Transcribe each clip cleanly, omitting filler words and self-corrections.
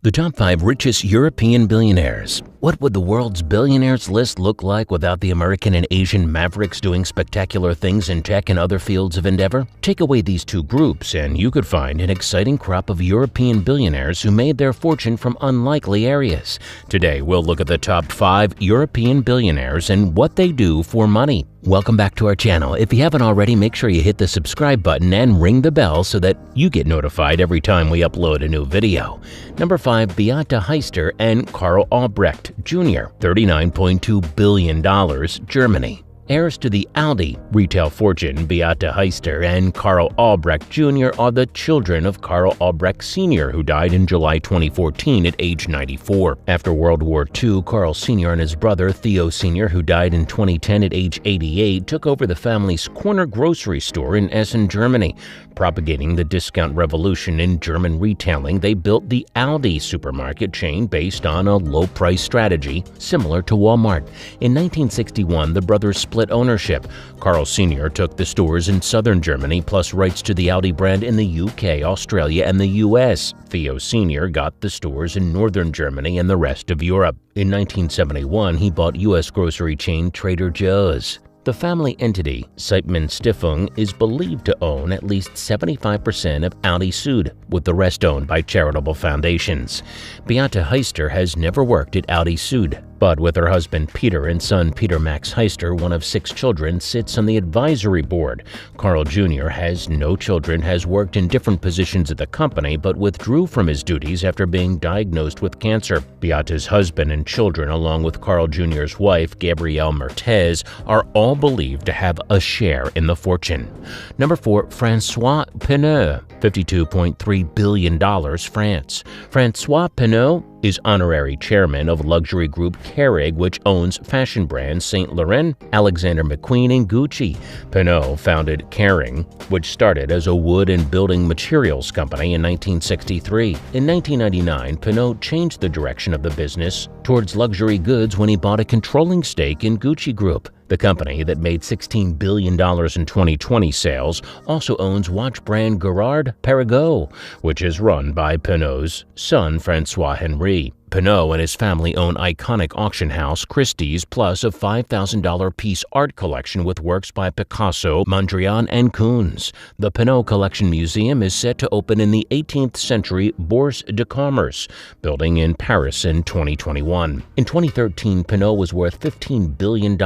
The top 5 richest European billionaires. What would the world's billionaires list look like without the American and Asian mavericks doing spectacular things in tech and other fields of endeavor? Take away these two groups and you could find an exciting crop of European billionaires who made their fortune from unlikely areas. Today, we'll look at the top 5 European billionaires and what they do for money. Welcome back to our channel. If you haven't already, make sure you hit the subscribe button and ring the bell so that you get notified every time we upload a new video. Number 5, Beate Heister and Karl Albrecht Jr., $39.2 billion, Germany. Heirs to the Aldi retail fortune, Beate Heister and Karl Albrecht Jr. are the children of Karl Albrecht Sr., who died in July 2014 at age 94. After World War II, Karl Sr. and his brother Theo Sr., who died in 2010 at age 88, took over the family's corner grocery store in Essen, Germany. Propagating the discount revolution in German retailing, they built the Aldi supermarket chain based on a low-price strategy similar to Walmart. In 1961, the brothers split ownership. Karl Sr. took the stores in southern Germany plus rights to the Aldi brand in the UK, Australia, and the US. Theo Sr. got the stores in northern Germany and the rest of Europe. In 1971, he bought US grocery chain Trader Joe's. The family entity, Siepmann Stiftung, is believed to own at least 75% of Aldi Süd, with the rest owned by charitable foundations. Beate Heister has never worked at Aldi Süd, but with her husband Peter and son Peter Max Heister, one of 6 children, sits on the advisory board. Karl Jr. has no children, has worked in different positions at the company, but withdrew from his duties after being diagnosed with cancer. Beate's husband and children, along with Karl Jr.'s wife, Gabrielle Mertez, are all believed to have a share in the fortune. Number 4, Francois Pinault, $52.3 billion, France. Francois Pinault is honorary chairman of luxury group Kering, which owns fashion brands Saint Laurent, Alexander McQueen, and Gucci. Pinault founded Kering, which started as a wood and building materials company in 1963. In 1999, Pinault changed the direction of the business towards luxury goods when he bought a controlling stake in Gucci Group. The company that made $16 billion in 2020 sales also owns watch brand Girard-Perregaux, which is run by Pinault's son Francois Henry. Pinault and his family own iconic auction house Christie's, plus a $5,000 piece art collection with works by Picasso, Mondrian, and Koons. The Pinault Collection Museum is set to open in the 18th century Bourse de Commerce building in Paris in 2021. In 2013, Pinault was worth $15 billion,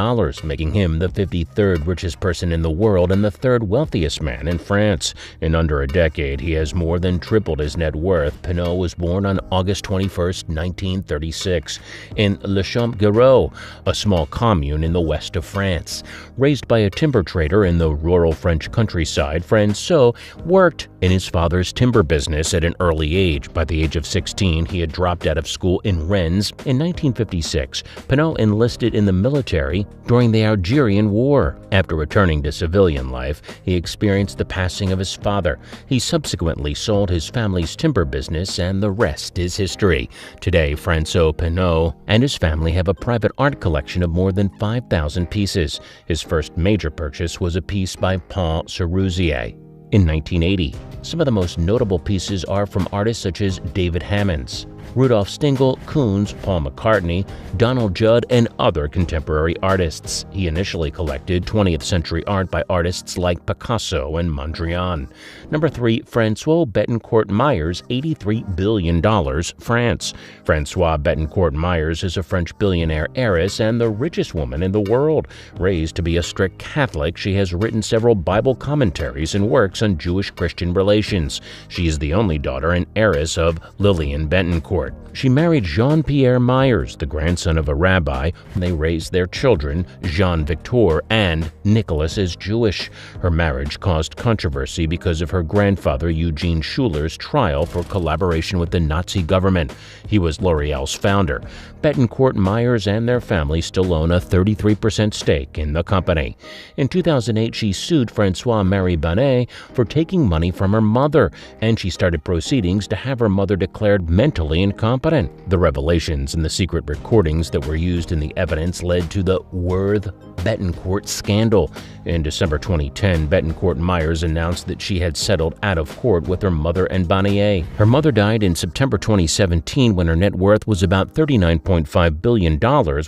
making him the 53rd richest person in the world and the 3rd wealthiest man in France. In under a decade, he has more than tripled his net worth. Pinault was born on August 21st, 1936, in Le Champ-Guéraud, a small commune in the west of France. Raised by a timber trader in the rural French countryside, Francois worked in his father's timber business at an early age. By the age of 16, he had dropped out of school in Rennes. In 1956, Pinault enlisted in the military during the Algerian War. After returning to civilian life, he experienced the passing of his father. He subsequently sold his family's timber business, and the rest is history. Today, Francois Pinault and his family have a private art collection of more than 5,000 pieces. His first major purchase was a piece by Paul Seruzier in 1980. Some of the most notable pieces are from artists such as David Hammons, Rudolf Stingel, Koons, Paul McCartney, Donald Judd, and other contemporary artists. He initially collected 20th century art by artists like Picasso and Mondrian. Number 3, François Bettencourt Meyers, $83 billion, France. François Bettencourt Meyers is a French billionaire heiress and the richest woman in the world. Raised to be a strict Catholic, she has written several Bible commentaries and works on Jewish-Christian relations. She is the only daughter and heiress of Lillian Bettencourt. She married Jean-Pierre Meyers, the grandson of a rabbi. They raised their children, Jean-Victor and Nicholas, as Jewish. Her marriage caused controversy because of her grandfather Eugene Schuller's trial for collaboration with the Nazi government. He was L'Oreal's founder. Bettencourt Meyers and their family still own a 33% stake in the company. In 2008, she sued François-Marie Bonnet for taking money from her mother, and she started proceedings to have her mother declared mentally and incompetent. The revelations and the secret recordings that were used in the evidence led to the Worth-Betancourt scandal. In December 2010, Betancourt-Meyers announced that she had settled out of court with her mother and Bonnier. Her mother died in September 2017 when her net worth was about $39.5 billion,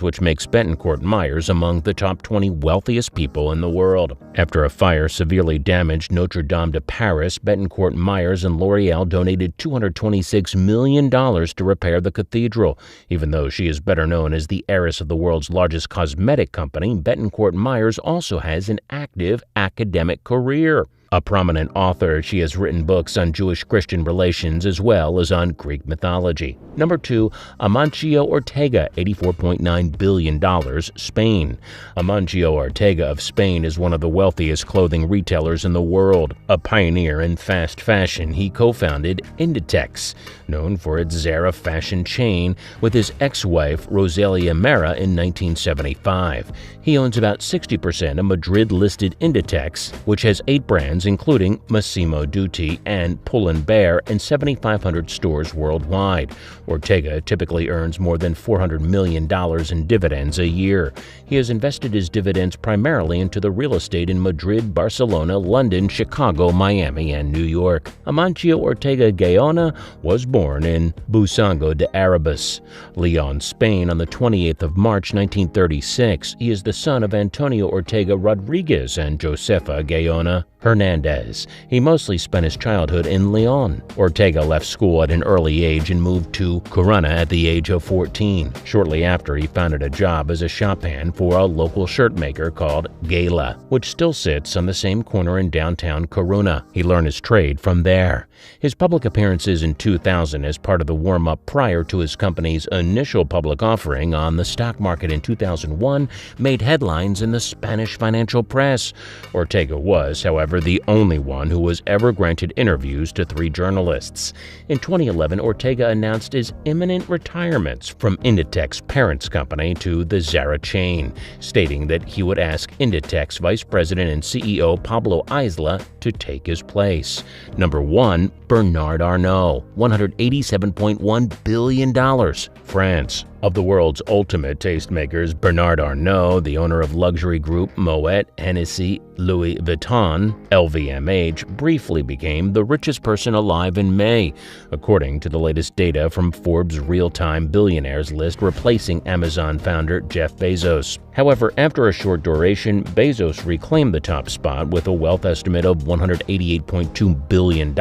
which makes Betancourt-Meyers among the top 20 wealthiest people in the world. After a fire severely damaged Notre Dame de Paris, Betancourt-Meyers and L'Oreal donated $226 million to repair the cathedral. Even though she is better known as the heiress of the world's largest cosmetic company, Betancourt-Meyers also has an active academic career. A prominent author, she has written books on Jewish-Christian relations as well as on Greek mythology. Number 2, Amancio Ortega, $84.9 billion, Spain. Amancio Ortega of Spain is one of the wealthiest clothing retailers in the world. A pioneer in fast fashion, he co-founded Inditex, known for its Zara fashion chain, with his ex-wife Rosalia Mera in 1975. He owns about 60% of Madrid-listed Inditex, which has 8 brands including Massimo Dutti and Pull & Bear and 7,500 stores worldwide. Ortega typically earns more than $400 million in dividends a year. He has invested his dividends primarily into the real estate in Madrid, Barcelona, London, Chicago, Miami, and New York. Amancio Ortega Gaona was born in Busango de Arabas, Leon, Spain on the 28th of March 1936. He is the son of Antonio Ortega Rodriguez and Josefa Gaona Hernandez. He mostly spent his childhood in Leon. Ortega left school at an early age and moved to Corunna at the age of 14. Shortly after, he founded a job as a shop hand for a local shirt maker called Gala, which still sits on the same corner in downtown Corunna. He learned his trade from there. His public appearances in 2000 as part of the warm-up prior to his company's initial public offering on the stock market in 2001 made headlines in the Spanish financial press. Ortega was, however, the only one who was ever granted interviews to 3 journalists. In 2011, Ortega announced his imminent retirements from Inditex parent's company to the Zara chain, stating that he would ask Inditex Vice President and CEO Pablo Isla to take his place. Number 1, Bernard Arnault, $187.1 billion, France. Of the world's ultimate tastemakers, Bernard Arnault, the owner of luxury group Moet, Hennessy, Louis Vuitton, LVMH, briefly became the richest person alive in May, according to the latest data from Forbes' real-time billionaires list, replacing Amazon founder Jeff Bezos. However, after a short duration, Bezos reclaimed the top spot with a wealth estimate of $188.2 billion.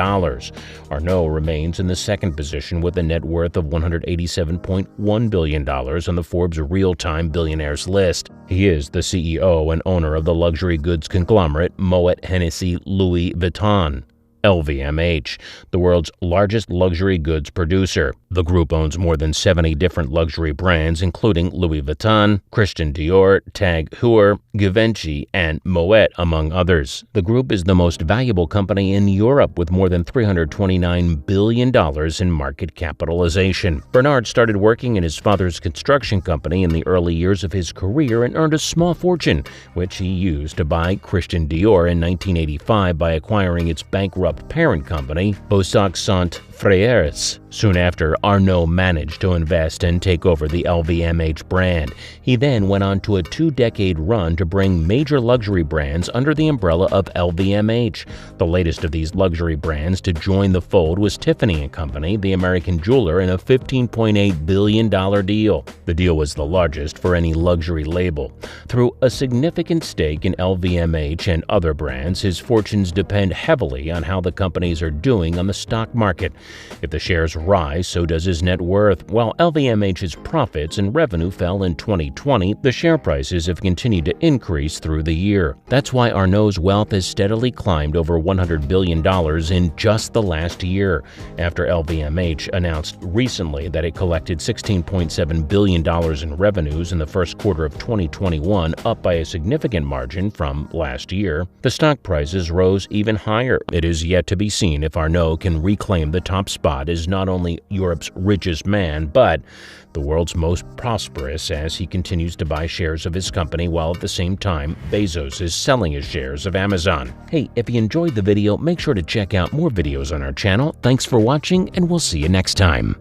Arnault remains in the second position with a net worth of $187.1 billion on the Forbes real-time billionaires list. He is the CEO and owner of the luxury goods conglomerate Moet Hennessy Louis Vuitton, LVMH, the world's largest luxury goods producer. The group owns more than 70 different luxury brands, including Louis Vuitton, Christian Dior, Tag Heuer, Givenchy, and Moet, among others. The group is the most valuable company in Europe with more than $329 billion in market capitalization. Bernard started working in his father's construction company in the early years of his career and earned a small fortune, which he used to buy Christian Dior in 1985 by acquiring its bankrupt parent company, Boussac Saint Frères. Soon after, Arnault managed to invest and take over the LVMH brand. He then went on to a 2-decade run to bring major luxury brands under the umbrella of LVMH. The latest of these luxury brands to join the fold was Tiffany & Company, the American jeweler, in a $15.8 billion deal. The deal was the largest for any luxury label. Through a significant stake in LVMH and other brands, his fortunes depend heavily on how the companies are doing on the stock market. If the shares rise, so does his net worth. While LVMH's profits and revenue fell in 2020, the share prices have continued to increase through the year. That's why Arnault's wealth has steadily climbed over $100 billion in just the last year, after LVMH announced recently that it collected $16.7 billion in revenues in the first quarter of 2021, up by a significant margin from last year. The stock prices rose even higher. It is yet to be seen if Arnault can reclaim the top spot as not only Europe's richest man, but the world's most prosperous, as he continues to buy shares of his company while at the same time Bezos is selling his shares of Amazon. Hey, if you enjoyed the video, make sure to check out more videos on our channel. Thanks for watching, and we'll see you next time.